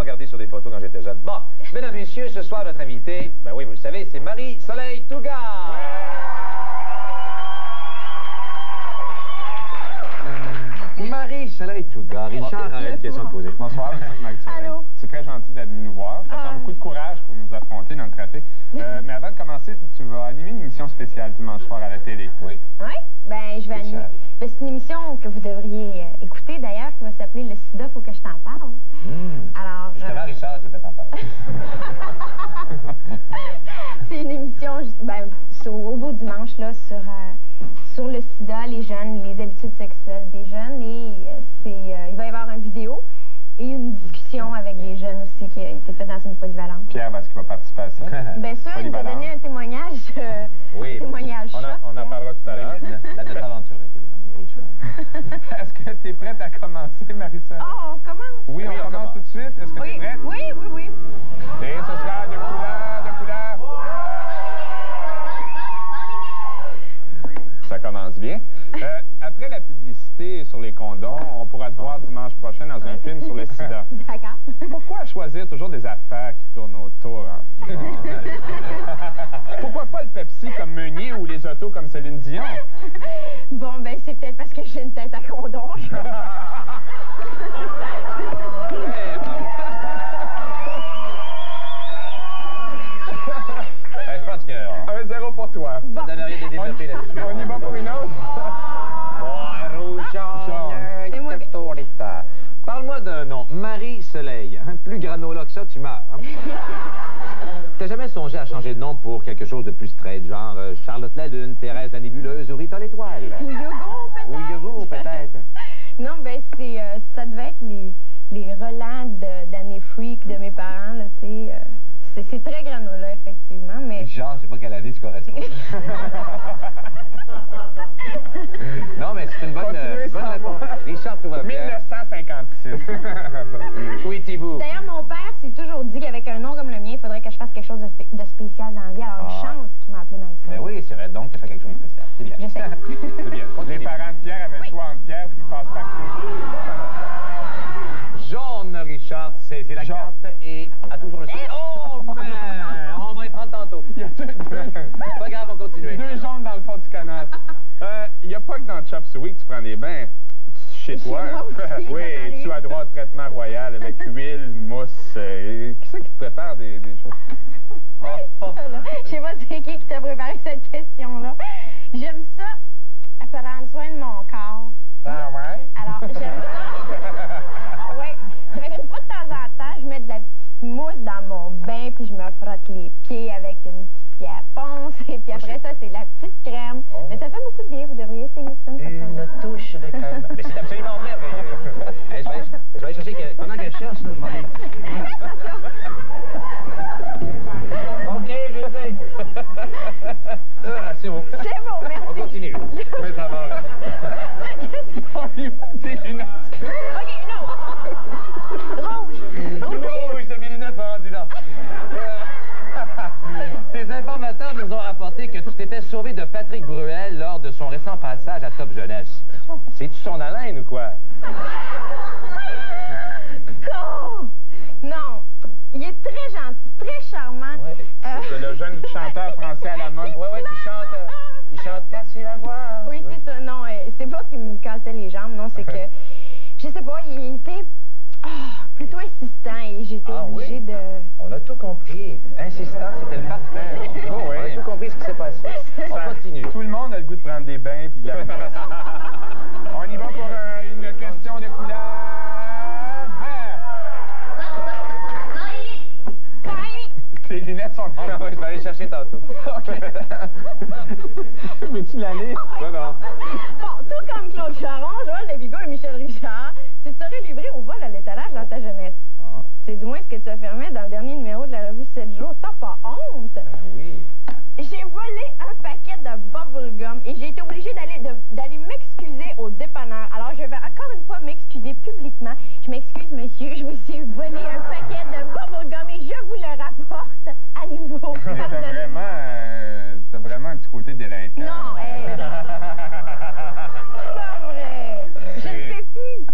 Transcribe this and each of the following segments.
regardé sur des photos quand j'étais jeune. Bon, mesdames et messieurs, ce soir, notre invité, ben oui, vous le savez, c'est Marie-Soleil Tougas. Marie-Soleil Tougas. Richard a une question à poser. Bonsoir, M. Marie-Soleil. Allô. C'est très gentil d'être venu nous voir. Ça prend beaucoup de courage pour nous affronter dans le trafic. Mais avant de commencer, tu vas animer une émission spéciale dimanche soir à la télé. Oui. Oui? Ben, je vais animer. Ben, c'est une émission que vous devriez écouter d'ailleurs, qui va s'appeler Le Sida, faut que je t'en parle. Alors. Justement, Richard, je vais t'en parler. C'est une émission, ben, au beau dimanche, là, sur le sida, les jeunes, les habitudes sexuelles des jeunes. Et il va y avoir une vidéo et une discussion avec des jeunes aussi qui a été faite dans une polyvalente. Pierre, est-ce qu'il va participer à ça? Bien sûr, il nous a donné un témoignage. Oui. Témoignage On en parlera tout à l'heure. Notre aventure a été Richard. Est-ce que tu es prête à commencer, Marie-Soleil? Oh, on commence? Oui, on commence tout de suite. Est-ce que tu es prête? Oui, oui, oui. Et ce sera de couleur, de couleur. Ça commence bien. Après la publicité sur les condoms, on pourra te voir dimanche prochain dans un film sur le sida. D'accord. Pourquoi choisir toujours des affaires qui tournent autour? Hein? Pourquoi pas le Pepsi comme Meunier ou les autos comme Céline Dion? Bon, ben, c'est peut-être parce que j'ai une tête à condom. Je pense que... 1-0 pour toi. Ça donne rien de développer là-dessus. On y va pour une autre? Parle-moi d'un nom. Marie-Soleil. Plus granola que ça, tu meurs. Hein? T'as jamais songé à changer de nom pour quelque chose de plus straight, genre Charlotte la Lune, Thérèse la Nébuleuse ou Rita l'Étoile? Ou Yogo, peut-être? Ou Yogo, peut-être. Non, ben, ça devait être les relents d'années freak de mes parents, là, tu sais. C'est très granola, effectivement, mais... Genre, je sais pas quelle année tu corresponds. Non, mais c'est une bonne réponse. Richard, tout va bien. 1956. Oui, Thibault. D'ailleurs, mon père s'est toujours dit qu'avec un nom comme le mien, il faudrait que je fasse quelque chose de spécial dans la vie. Alors, une chance qu'il m'a appelé Marie-Soleil. Ben oui, c'est vrai. Donc, tu as fait quelque chose de spécial. C'est bien. J'essaie. C'est bien. Les parents de Pierre avaient le choix entre Pierre puis Passe-Partout. Jaune, Richard, saisit la carte et a toujours le sourire. Oh, man! On va y prendre tantôt. Il y a Pas grave, on continue. deux jaunes dans le fond du canal. Il n'y a pas que dans Chop Suey que tu prends des bains. Chez toi. Moi aussi, Oui, tu as droit au traitement royal avec huile, mousse. Qui c'est qui te prépare des choses? Je sais pas c'est qui t'a préparé cette question-là. J'aime ça prendre soin de mon corps. Ah ouais? Alors, j'aime ça. Oui. Ça fait qu'une fois de temps en temps, je mets de la petite mousse dans mon bain, puis je me frotte les pieds avec une petite pierre ponce. Et puis après ça, c'est la petite crème. Oh. Mais ça fait beaucoup de bien. Vous devriez essayer ça. Une touche de crème. Mais c'est absolument merveilleux. Hey, je vais aller chercher... Pendant qu'elle cherche, là, je m'en ai... OK, je vais. C'est bon. C'est bon, merci. On continue. Mais ça va. On y va, tes lunettes. OK, non. Rouge. Rouge, c'est mes lunettes sont rendues là. Tes informateurs nous ont rapporté que tu t'étais sauvé de Patrick Bruel lors de son récent passage à Top Jeunesse. C'est-tu son haleine ou quoi? Oh! Non. Il est très gentil, très charmant. Ouais. C'est le jeune chanteur français à la mode. Ouais, il chante Casser la voix. Oui, c'est ça. Non, c'est pas qu'il me cassait les jambes, non, c'est que, je sais pas, il était plutôt insistant et j'étais obligée de... On a tout compris. Insistant, c'était le parfait. Oh, oui. On a tout compris ce qui s'est passé. On continue. Tout le monde a le goût de prendre des bains puis de la On y va pour une question de couleur. Tes lunettes sont dans Je vais aller chercher tantôt. OK. Veux-tu l'aller? Non. Bon, tout comme Claude Charon, Joël Levigo et Michel Richard, tu te serais livré au vol à l'étalage dans ta jeunesse. C'est du moins ce que tu affirmais dans le dernier numéro de la revue 7 jours. T'as pas honte? Ben oui. J'ai volé un paquet de bubblegum et j'ai été obligée d'aller m'excuser au dépanneur. Alors, je vais encore une fois m'excuser publiquement. Je m'excuse, monsieur, je vous ai volé un paquet de bubblegum et je vous le rapporte à nouveau. T'as vraiment un petit côté délinquant. Non, c'est pas vrai. Je ne fais plus.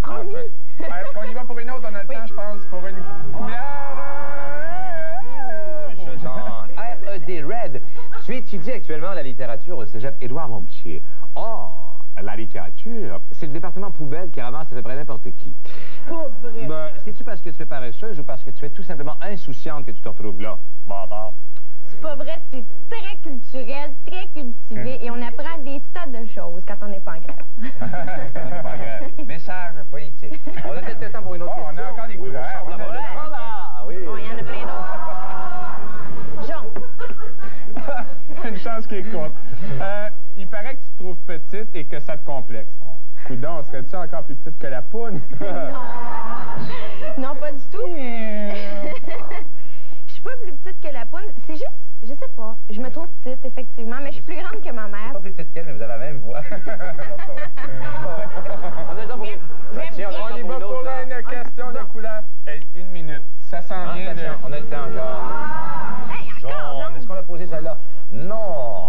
Promis. Est-ce qu'on y va pour une autre? On a le temps, je pense, pour une étudie actuellement la littérature au cégep Édouard-Montpetit. Or, la littérature, c'est le département poubelle qui ramasse à peu près n'importe qui. Pas vrai. Ben, c'est-tu parce que tu es paresseuse ou parce que tu es tout simplement insouciante que tu te retrouves là? Bon. C'est pas vrai, c'est très culturel, très cultivé et on apprend des tas de choses quand on n'est pas en grève. Message politique. On a peut-être le temps pour une autre question. On a encore des couleurs. Oui. Bon, il y en a plein d'autres. Jaune. Une chance qui est courte. Il paraît que tu te trouves petite et que ça te complexe. Coudon, serais-tu encore plus petite que la poune? Non, pas du tout. Je suis pas plus petite que la poune. C'est juste, je sais pas, je me trouve petite, effectivement, mais je suis plus grande que ma mère. Pas plus petite qu'elle, mais vous avez la même voix. On a le temps pour une... On y va pour une question de couleur. Hey, 1 minute. Ça s'en vient de... On a le temps encore. Hey, encore, Jaune, est-ce qu'on a posé celle-là? Non,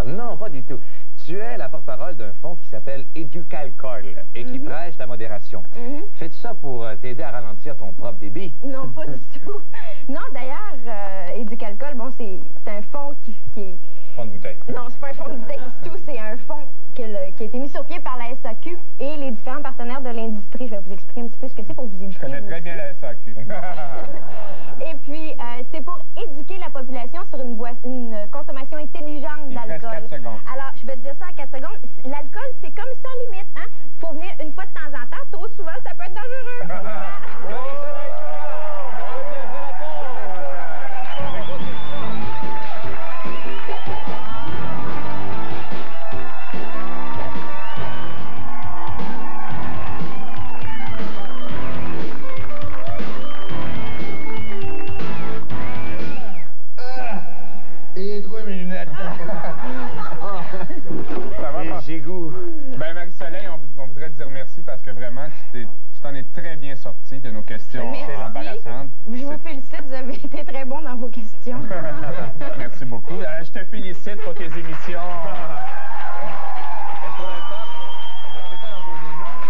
non, pas du tout. Tu es la porte-parole d'un fonds qui s'appelle Éducalcool et qui prêche la modération. Fais-tu ça pour t'aider à ralentir ton propre débit? Non, pas du tout. Non, d'ailleurs, Éducalcool, bon, c'est un fonds qui est... Fond de bouteille. Non, c'est pas un fonds de bouteille du tout, c'est un fonds qui a été mis sur pied par la SAQ et les différents partenaires de l'industrie. Je vais vous expliquer un petit peu ce que c'est pour vous éduquer. Je connais très bien la SAQ. Et puis, c'est pour éduquer la population sur une consommation intelligente Il reste d'alcool. 4 secondes. Alors, je vais te dire ça en 4 secondes. L'alcool, c'est comme sans limite. Hein? Faut venir une fois de temps en temps. Trop souvent, ça peut être dangereux. J'ai goût. Ben, Marie-Soleil, on voudrait te dire merci parce que vraiment, tu t'en es très bien sorti de nos questions embarrassantes. Je vous félicite, vous avez été très bon dans vos questions. Merci beaucoup. Je te félicite pour tes émissions.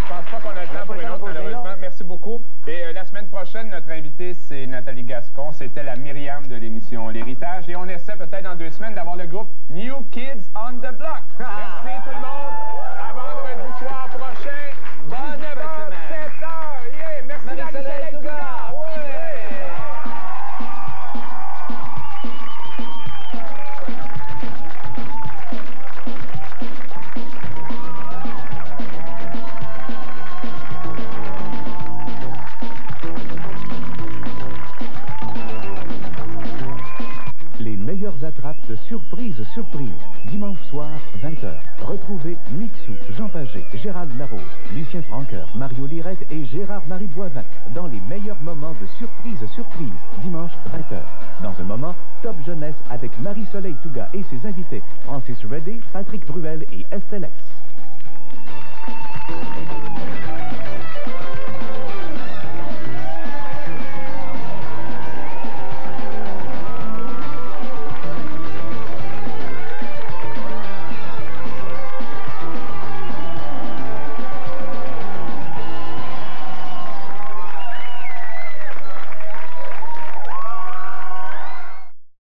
Je pense pas qu'on a le temps pour une autre, malheureusement. Merci beaucoup. Et la semaine prochaine, notre invitée, c'est Nathalie Gascon. C'était la Myriam de l'émission L'Héritage. Et on essaie peut-être dans 2 semaines d'avoir le groupe New Kids on the Block. Merci tout le monde. À vendredi soir prochain. Bonne 7h. Yeah. Merci Marie-Soleil Touga. Les meilleures attrapes de Surprise. Dimanche soir, 20h. Retrouvez Mitsou, Jean Pagé, Gérald Larose, Lucien Franqueur, Mario Lirette et Gérard-Marie Boivin dans les meilleurs moments de Surprise. Dimanche, 20h. Dans un moment, Top Jeunesse avec Marie-Soleil Touga et ses invités, Francis Redé, Patrick Bruel et Estelle S.